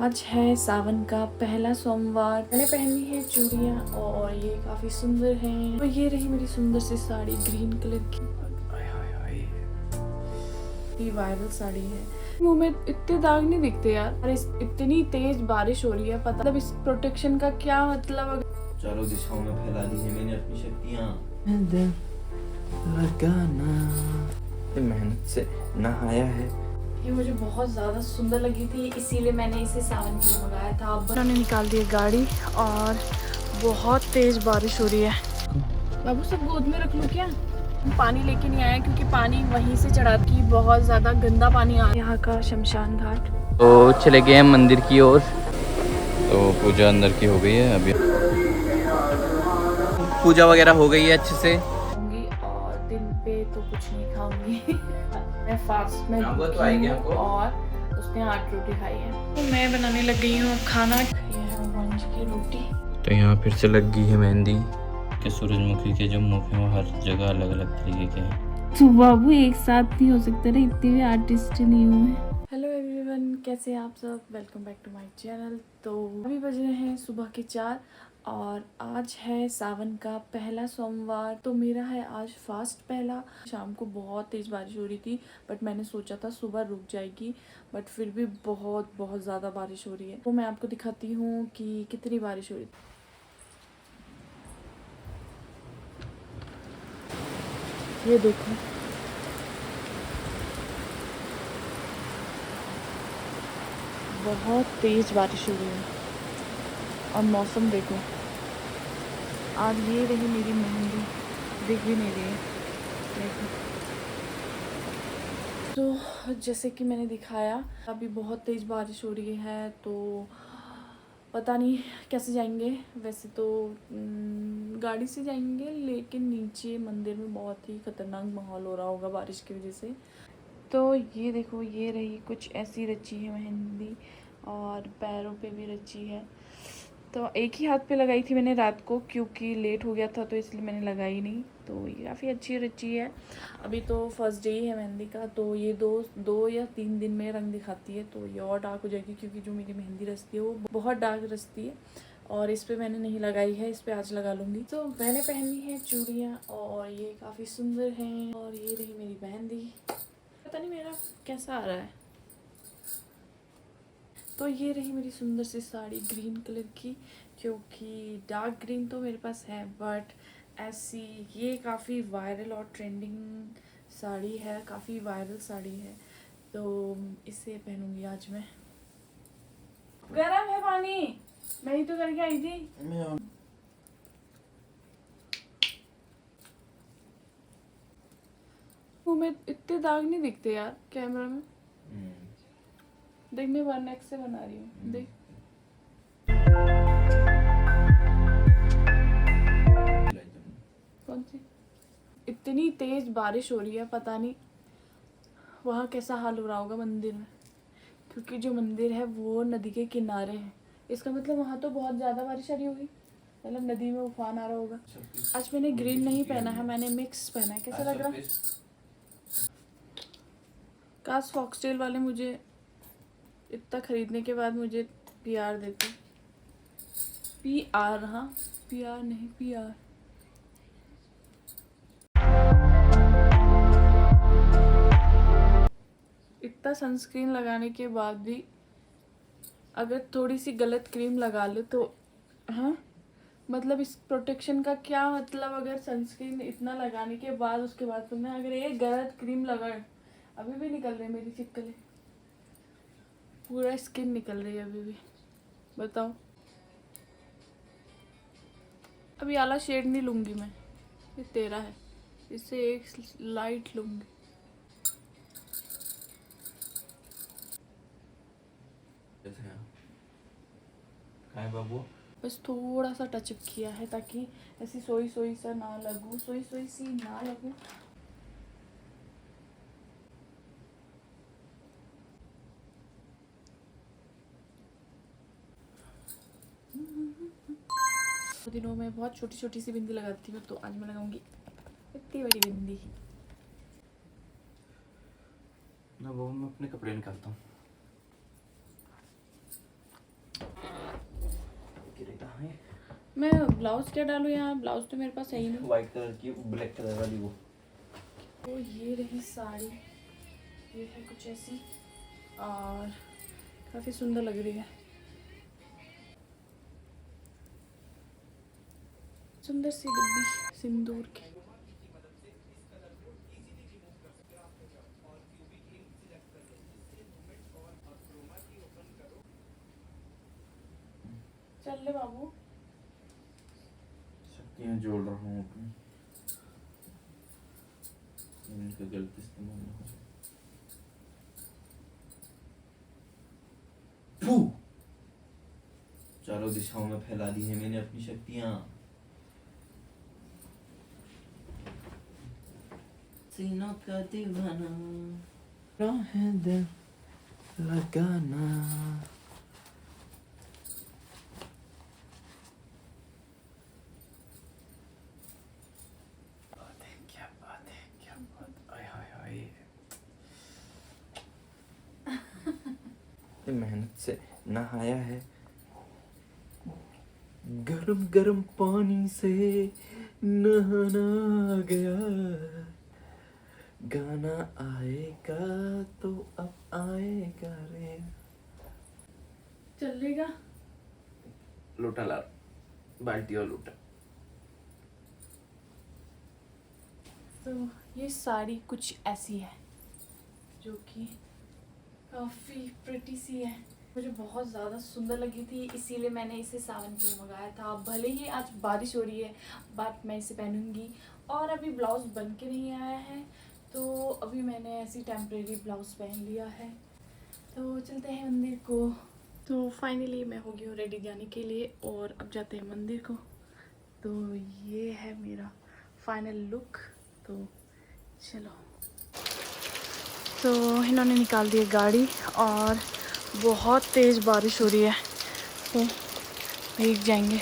आज है सावन का पहला सोमवार। मैंने पहनी है चूड़ियाँ और ये काफी सुंदर हैं। तो ये रही मेरी सुंदर सी साड़ी ग्रीन कलर की। ये वायरल साड़ी है। मुंह में इतने दाग नहीं दिखते यार। और इतनी तेज बारिश हो रही है, पता मतलब इस प्रोटेक्शन का क्या मतलब। चारों दिशाओं में फैला दी है मैंने अपनी शक्तियाँ। मेहनत से नहाया है। ये मुझे बहुत ज़्यादा सुंदर लगी थी, इसीलिए मैंने इसे सावन के लिए मंगाया था। अब उन्होंने निकाल दी गाड़ी और बहुत तेज़ बारिश हो रही है। बाबू सब गोद में रख लूँ क्या? पानी लेके नहीं आया क्योंकि पानी वहीं से चढ़ा की बहुत ज़्यादा गंदा पानी आ रहा है। यहाँ का शमशान घाट। तो चले गए हम मंदिर की ओर। तो पूजा अंदर की हो गई है अभी। पूजा वगैरह हो गई है अच्छे से। और दिन पे तो कुछ नहीं खाऊंगी। मैं फास्ट में तो आएगी हमको। और उसने 8 रोटी खाई है। तो मैं बनाने लग गई हूँ खाना। ये है मंच की रोटी। तो यहाँ फिर से लग गई है मेहंदी के सूरजमुखी के जो मुख हैं वो हर जगह अलग अलग तरीके के हैं। तो बाबू एक साथ नहीं हो सकता ना, इतने भी आर्टिस्ट नहीं हूँ मैं। हेलो एवरीवन, कैसे हैं आप सब? Welcome back to my channel. तो अभी बज रहे हैं सुबह के 4 और आज है सावन का पहला सोमवार। तो मेरा है आज फास्ट पहला। शाम को बहुत तेज़ बारिश हो रही थी बट मैंने सोचा था सुबह रुक जाएगी, बट फिर भी बहुत बहुत ज़्यादा बारिश हो रही है। तो मैं आपको दिखाती हूँ कि कितनी बारिश हो रही थी। ये देखो, बहुत तेज़ बारिश हो रही है और मौसम देखो। आज ये रही मेरी मेहंदी, दिख भी नहीं रही है, देखो। तो जैसे कि मैंने दिखाया, अभी बहुत तेज़ बारिश हो रही है तो पता नहीं कैसे जाएंगे। वैसे तो गाड़ी से जाएंगे, लेकिन नीचे मंदिर में बहुत ही खतरनाक माहौल हो रहा होगा बारिश की वजह से। तो ये देखो, ये रही कुछ ऐसी रची है मेहंदी और पैरों पे भी रची है। तो एक ही हाथ पे लगाई थी मैंने रात को क्योंकि लेट हो गया था, तो इसलिए मैंने लगाई नहीं। तो ये काफ़ी अच्छी रची है। अभी तो फर्स्ट डे ही है मेहंदी का, तो ये दो या 3 दिन में रंग दिखाती है, तो ये और डार्क हो जाएगी क्योंकि जो मेरी मेहंदी रचती है वो बहुत डार्क रचती है। और इस पर मैंने नहीं लगाई है, इस पर आज लगा लूँगी। तो मैंने पहनी है चूड़ियाँ और ये काफ़ी सुंदर हैं। और ये रही मेरी मेहंदी। पता नहीं मेरा कैसा आ रहा है। तो ये रही मेरी सुंदर सी साड़ी ग्रीन कलर की, क्योंकि डार्क ग्रीन तो मेरे पास है बट ऐसी ये काफ़ी वायरल और ट्रेंडिंग साड़ी है, काफ़ी वायरल साड़ी है, तो इसे पहनूंगी आज मैं। गरम है पानी, मैं ही तो करके आई थी। मुँह में इतने दाग नहीं दिखते यार कैमरा में। देख मैं 1x से बना रही हूँ, देख। कौन सी? इतनी तेज बारिश हो रही है, पता नहीं वहाँ कैसा हाल हो रहा होगा मंदिर में, क्योंकि जो मंदिर है वो नदी के किनारे है। इसका मतलब वहाँ तो बहुत ज़्यादा बारिश आ रही होगी, मतलब नदी में उफान आ रहा होगा। आज मैंने ग्रीन नहीं पहना है, मैंने मिक्स पहना है। कैसा लग रहा है? काश फॉक्सटेल वाले मुझे इतना खरीदने के बाद मुझे PR देते। PR, हाँ PR नहीं, PR। इतना सनस्क्रीन लगाने के बाद भी अगर थोड़ी सी गलत क्रीम लगा लो तो, हाँ मतलब इस प्रोटेक्शन का क्या मतलब? अगर सनस्क्रीन इतना लगाने के बाद उसके बाद तुमने अगर एक गलत क्रीम लगाए, अभी भी निकल रही है मेरी चिपकली, पूरा स्किन निकल रही है अभी भी, बताओ। अभी आला शेड नहीं लूँगी मैं, ये तेरा है, इससे एक लाइट लूँगी। बाबू बस थोड़ा सा टचअप किया है ताकि ऐसी सोई सोई सा ना लगूँ, सोई सोई सी ना लगूँ। दिनों में बहुत छोटी छोटी सी बिंदी लगाती हूँ, तो आज मैं लगाऊंगी इतनी बड़ी बिंदी। ना वो मैं अपने कपड़े निकालता हूँ। है मैं ब्लाउज क्या डालूँ यहाँ, ब्लाउज तो मेरे पास है ही नहीं। व्हाइट कलर की, ब्लैक कलर वाली वो। तो ये रही साड़ी, ये है कुछ ऐसी और काफ़ी सुंदर लग रही है, सुंदर सी डिब्बी सिंदूर की। चल ले बाबू। शक्तियाँ जोड़ रहा हूँ अपनी, इनका गलत इस्तेमाल ना हो जाए। फू! चारों दिशाओं में फैला दी है मैंने अपनी शक्तियाँ। सीनों का दीवाना है दिल लगाना। क्या बात है, क्या बात। आय हाय हाय। मेहनत से नहाया है, गरम गरम पानी से नहाना गया। गाना आएगा तो अब आएगा रे। चलेगा। लोटा ला, बाल्टी और लोटा। तो ये साड़ी कुछ ऐसी है जो कि काफ़ी प्रिटी सी है, मुझे बहुत ज़्यादा सुंदर लगी थी, इसीलिए मैंने इसे सावन के लिए मंगाया था। भले ही आज बारिश हो रही है बट मैं इसे पहनूंगी। और अभी ब्लाउज़ बन के नहीं आया है, तो अभी मैंने ऐसी टेम्परेरी ब्लाउज़ पहन लिया है। तो चलते हैं मंदिर को। तो फाइनली मैं हो गई हूँ रेडी जाने के लिए और अब जाते हैं मंदिर को। तो ये है मेरा फाइनल लुक। तो चलो। तो इन्होंने निकाल दी गाड़ी और बहुत तेज़ बारिश हो रही है, तो भीग जाएंगे।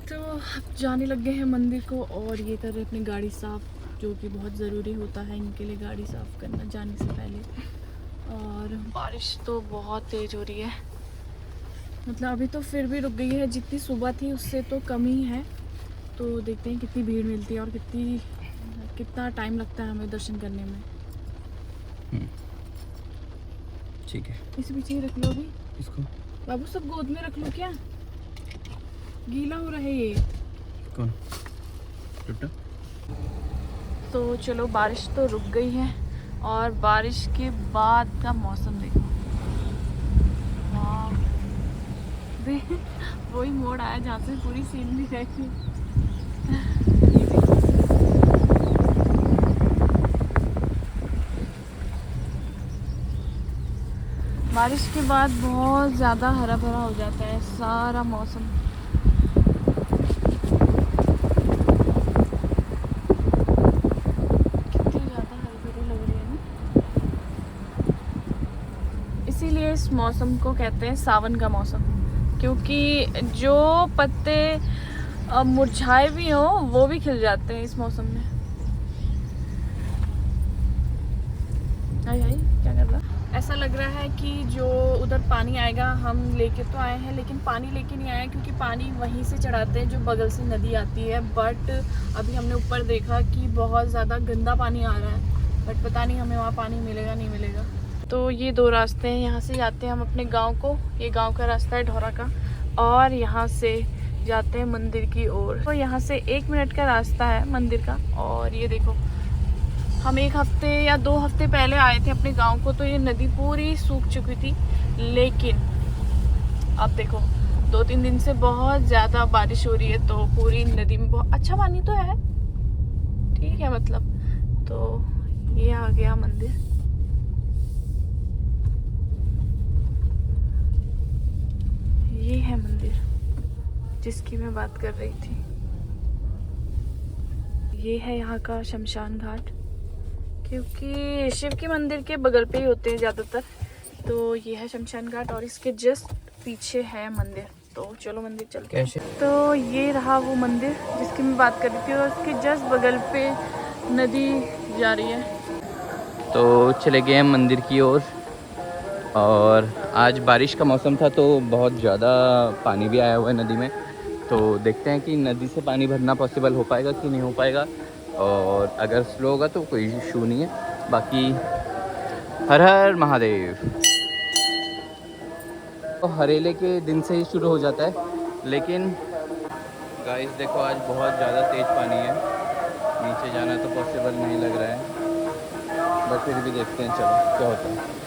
तो अब जाने लग गए हैं मंदिर को और ये कर रहे अपनी गाड़ी साफ़, जो कि बहुत ज़रूरी होता है इनके लिए गाड़ी साफ़ करना जाने से पहले। और बारिश तो बहुत तेज़ हो रही है, मतलब अभी तो फिर भी रुक गई है, जितनी सुबह थी उससे तो कम ही है। तो देखते हैं कितनी भीड़ मिलती है और कितना टाइम लगता है हमें दर्शन करने में। ठीक है, इसे पीछे ही रख लो अभी इसको। बाबू सब गोद में रख लो, क्या गीला हो रहा है ये। कौन टूटा? तो चलो, बारिश तो रुक गई है और बारिश के बाद का मौसम देखो। वाह, वही मोड़ आया जहाँ से पूरी सीनरी देखी। बारिश के बाद बहुत ज़्यादा हरा भरा हो जाता है सारा मौसम। कितनी ज़्यादा हरी भरी लग रही है ना, इसीलिए इस मौसम को कहते हैं सावन का मौसम, क्योंकि जो पत्ते मुरझाए भी हो वो भी खिल जाते हैं इस मौसम में। आई आई क्या कर रहा? ऐसा लग रहा है कि जो उधर पानी आएगा, हम लेके तो आए हैं लेकिन पानी लेके नहीं आए, क्योंकि पानी वहीं से चढ़ाते हैं जो बगल से नदी आती है। बट अभी हमने ऊपर देखा कि बहुत ज़्यादा गंदा पानी आ रहा है, बट पता नहीं हमें वहाँ पानी मिलेगा नहीं मिलेगा। तो ये दो रास्ते हैं, यहाँ से जाते हैं हम अपने गांव को, ये गांव का रास्ता है ढोरा का, और यहाँ से जाते हैं मंदिर की ओर। तो यहाँ से 1 मिनट का रास्ता है मंदिर का। और ये देखो, हम 1 हफ्ते या 2 हफ्ते पहले आए थे अपने गांव को, तो ये नदी पूरी सूख चुकी थी, लेकिन अब देखो 2-3 दिन से बहुत ज़्यादा बारिश हो रही है, तो पूरी नदी में बहुत अच्छा पानी तो है, ठीक है मतलब। तो ये आ गया मंदिर। ये है मंदिर जिसकी मैं बात कर रही थी। ये है यहाँ का शमशान घाट, क्योंकि शिव के मंदिर के बगल पे ही होते हैं ज़्यादातर। तो ये है शमशान घाट और इसके जस्ट पीछे है मंदिर। तो चलो मंदिर चलते हैं। तो ये रहा वो मंदिर जिसकी मैं बात कर रही थी, और उसके जस्ट बगल पे नदी जा रही है। तो चले गए हैं मंदिर की ओर और आज बारिश का मौसम था तो बहुत ज़्यादा पानी भी आया हुआ है नदी में। तो देखते हैं कि नदी से पानी भरना पॉसिबल हो पाएगा कि नहीं हो पाएगा, और अगर स्लो होगा तो कोई इशू नहीं है। बाकी हर हर महादेव। तो हरेले के दिन से ही शुरू हो जाता है, लेकिन गाइस देखो आज बहुत ज़्यादा तेज़ पानी है, नीचे जाना तो पॉसिबल नहीं लग रहा है, बट फिर भी देखते हैं चलो क्या होता है।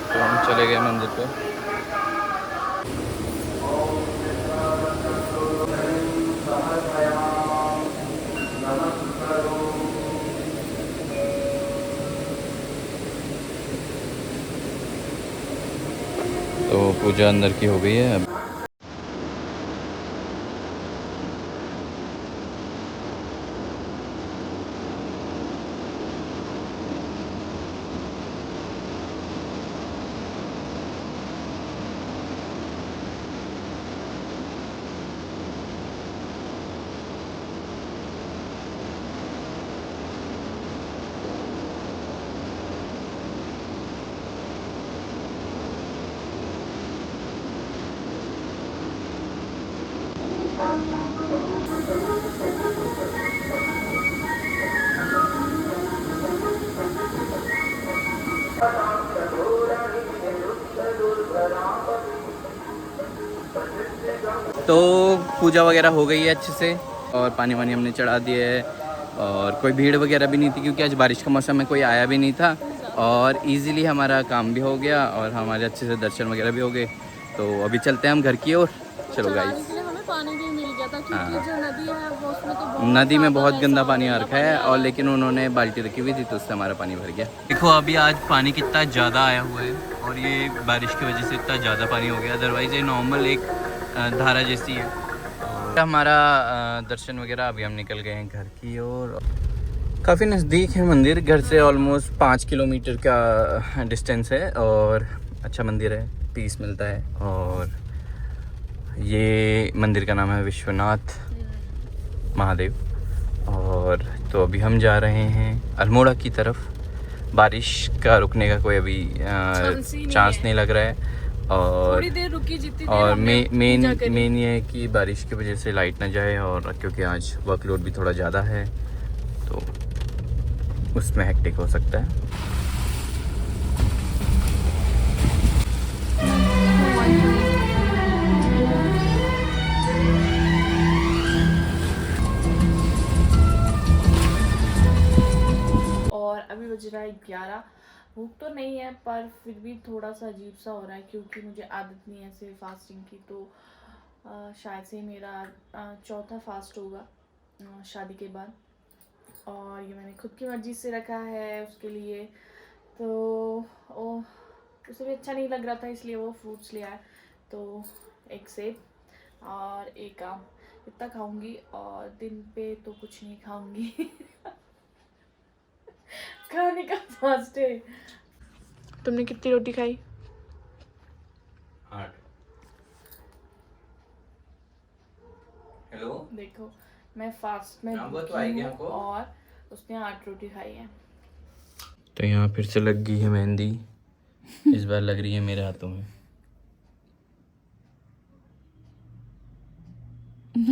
तो हम चले गए मंदिर पे। तो पूजा अंदर की हो गई है अब। तो पूजा वगैरह हो गई है अच्छे से, और पानी वानी हमने चढ़ा दिया है, और कोई भीड़ वगैरह भी नहीं थी क्योंकि आज बारिश का मौसम में कोई आया भी नहीं था, और इजीली हमारा काम भी हो गया और हमारे अच्छे से दर्शन वगैरह भी हो गए। तो अभी चलते हैं हम घर की ओर। चलो गाइस। हमें पानी भी मिल गया था क्योंकि जो नदी है वो उसमें तो नदी में बहुत गंदा पानी आ रखा है, और लेकिन उन्होंने बाल्टी रखी हुई थी तो उससे हमारा पानी भर गया। देखो अभी आज पानी कितना ज़्यादा आया हुआ है, और ये बारिश की वजह से इतना ज़्यादा पानी हो गया, अदरवाइज़ ये नॉर्मल एक धारा जैसी है। तो हमारा दर्शन वगैरह, अभी हम निकल गए हैं घर की ओर। काफ़ी नज़दीक है मंदिर, घर से ऑलमोस्ट 5 किलोमीटर का डिस्टेंस है, और अच्छा मंदिर है, पीस मिलता है। और ये मंदिर का नाम है विश्वनाथ महादेव। और तो अभी हम जा रहे हैं अल्मोड़ा की तरफ। बारिश का रुकने का कोई अभी चांस नहीं लग रहा है, और थोड़ी देर रुकी जितनी देर और हमने पूजा करी। मेन ये है कि बारिश की वजह से लाइट ना जाए, और क्योंकि आज वर्कलोड भी थोड़ा ज़्यादा है तो उसमें हेक्टिक हो सकता है। और अभी बज रहा है 11। भूख तो नहीं है पर फिर भी थोड़ा सा अजीब सा हो रहा है क्योंकि मुझे आदत नहीं है ऐसे फास्टिंग की। तो शायद से मेरा चौथा फास्ट होगा शादी के बाद, और ये मैंने खुद की मर्ज़ी से रखा है उसके लिए। तो उसे भी अच्छा नहीं लग रहा था इसलिए वो फ्रूट्स ले आया। तो एक सेब और एक आम इतना खाऊंगी, और दिन पे तो कुछ नहीं खाऊंगी। खाने का फास्ट है। तुमने कितनी रोटी खाई? 8। हेलो, देखो मैं फास्ट में हाँ, वो तो भूखी आएगी हूँ हमको। और उसने 8 रोटी खाई है। तो यहाँ फिर से लग गई है मेहंदी। इस बार लग रही है मेरे हाथों में।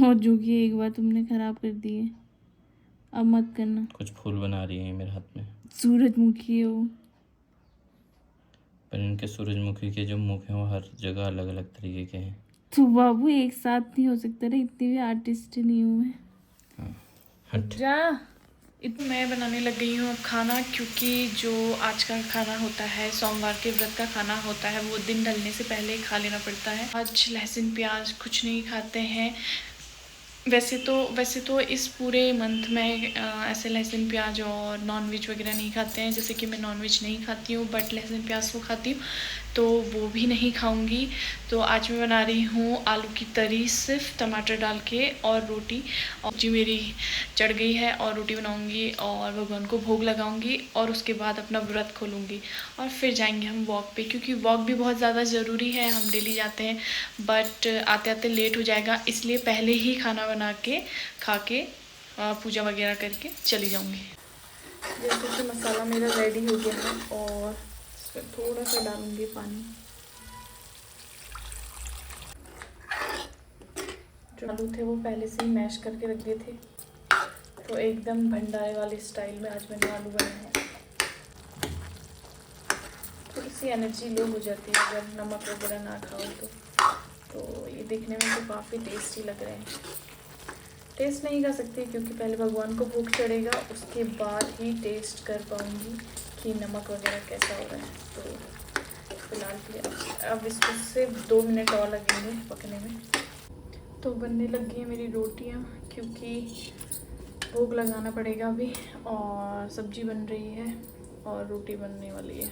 और जो कि एक बार तुमने खराब कर दी है, अब मत करना। कुछ फूल बना रही है मेरे हाथ में, सूरजमुखी है वो। पर इनके सूरजमुखी के जो मुख हैं वो हर जगह अलग अलग तरीके के हैं। तो बाबू एक साथ नहीं हो सकता रे, इतनी भी आर्टिस्ट नहीं हूँ मैं। हट जा मैं बनाने लग गई हूँ अब खाना, क्योंकि जो आज का खाना होता है, सोमवार के व्रत का खाना होता है, वो दिन ढलने से पहले खा लेना पड़ता है। आज लहसुन प्याज कुछ नहीं खाते हैं। वैसे तो इस पूरे मंथ में ऐसे लहसुन प्याज और नॉनवेज वगैरह नहीं खाते हैं, जैसे कि मैं नॉनवेज नहीं खाती हूँ बट लहसुन प्याज तो खाती हूँ, तो वो भी नहीं खाऊंगी। तो आज मैं बना रही हूँ आलू की तरी सिर्फ टमाटर डाल के और रोटी, और जी मेरी चढ़ गई है और रोटी बनाऊंगी और भगवान को भोग लगाऊंगी, और उसके बाद अपना व्रत खोलूंगी और फिर जाएंगे हम वॉक पे, क्योंकि वॉक भी बहुत ज़्यादा ज़रूरी है। हम डेली जाते हैं बट आते आते लेट हो जाएगा, इसलिए पहले ही खाना बना के खा के पूजा वगैरह करके चली जाऊंगी। जैसे कि मसाला मेरा रेडी हो गया है और इसमें थोड़ा सा डालूंगी पानी। जो आलू थे वो पहले से ही मैश करके रख दिए थे, तो एकदम भंडारे वाले स्टाइल में आज मैंने आलू बनाए हैं। थोड़ी सी एनर्जी लो हो जाती है अगर नमक वगैरह ना खाओ तो ये देखने में तो काफ़ी टेस्टी लग रहे हैं। टेस्ट नहीं कर सकती क्योंकि पहले भगवान को भोग चढ़ेगा, उसके बाद ही टेस्ट कर पाऊँगी कि नमक वगैरह कैसा हो रहा है। तो फिलहाल के लिए अब इसको सिर्फ 2 मिनट और लगेंगे पकने में। तो बनने लग गई हैं मेरी रोटियां क्योंकि भोग लगाना पड़ेगा अभी, और सब्जी बन रही है और रोटी बनने वाली है।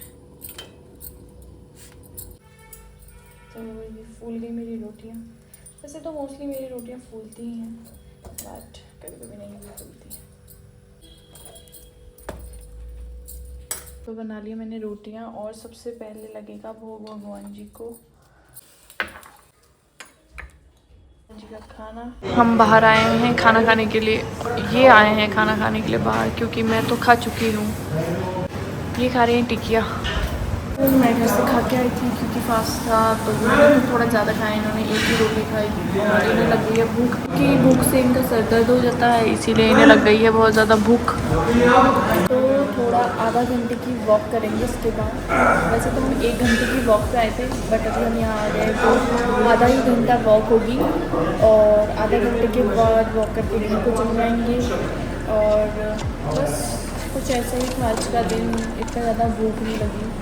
तो ये फूल गई मेरी रोटियां। वैसे तो मोस्टली मेरी रोटियां फूलती ही हैं, बट कभी कभी नहीं भी फूलती हैं। तो बना लिया मैंने रोटियां और सबसे पहले लगेगा भोग भगवान जी को जी का खाना। हम बाहर आए हैं खाना खाने के लिए, ये आए हैं खाना खाने के लिए बाहर क्योंकि मैं तो खा चुकी हूँ। ये खा रही हैं टिकिया। तो मैं घर से खा के आई थी क्योंकि फास्ट था तो थोड़ा ज़्यादा खाया इन्होंने, एक ही रोटी खाई और इन्हें लग गई है भूख कि भूख से इनका सर दर्द हो जाता है, इसीलिए इन्हें लग गई है बहुत ज़्यादा भूख। तो थोड़ा आधा घंटे की वॉक करेंगे उसके बाद। वैसे तो हम 1 घंटे की वॉक पे आए थे बट अभी हम यहाँ आ गए तो आधा ही घंटा वॉक होगी और आधा घंटे के बाद वॉक करके घर को चल जाएंगे। और बस कुछ ऐसा ही था आज का दिन, इतना ज़्यादा भूख नहीं लगी।